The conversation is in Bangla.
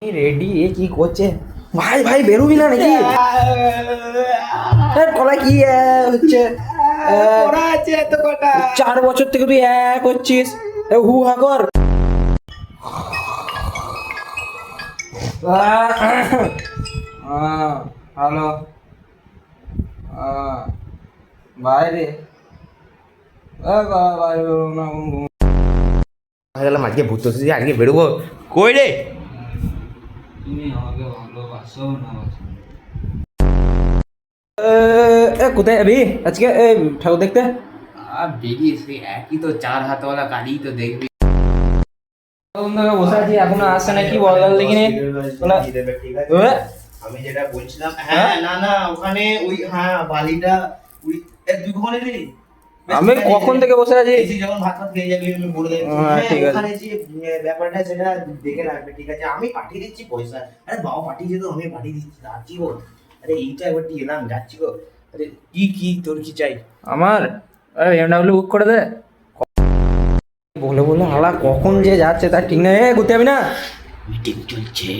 রেডি এ কি করছে ভাই ভাই বেরোবি না নাকি কলা কি হচ্ছে পড়া আছে এত কটা 4 বছর থেকে তুই করছিস হু হা কর হ্যালো বাইরে আজকে ভূত আজকে বেরোবো কই রে তুমি আমাকে ভালোবাসো না কোথায় যাবি আজকে ঠাকুর দেখতে আর বেরিয়ে সেই একই তো 4 হাতওয়ালা কালি তো দেখবি বসে আছি এখনো আসছে না কি বল দেখিনি আমি যেটা বলছিলাম হ্যাঁ না না ওখানে ওই হ্যাঁ বালিটা ওই 2 ঘন্টা নেই আমি কখন থেকে বসে আছি এসে যখন ভাত ভাত খেয়ে যাবি আমি বলে দেবো হ্যাঁ, ঠিক আছে। ওখানে যে ব্যাপারটা সেটা দেখে রাখবে ঠিক আছে আমি পাঠিয়ে দিচ্ছি পয়সা আরে বাবা পাঠিয়েছে তো আমি পাঠিয়ে দিচ্ছি যাচ্ছি গো আরে এইটা একবার দিয়ে এলাম যাচ্ছি গো আরে কি কি তোর কি চাই আমার BMW বুক করে দে বলে বলে হালা কখন যে যাচ্ছে তার ঠিক নেই ঘুরতে যাবি না মিটিং চলছে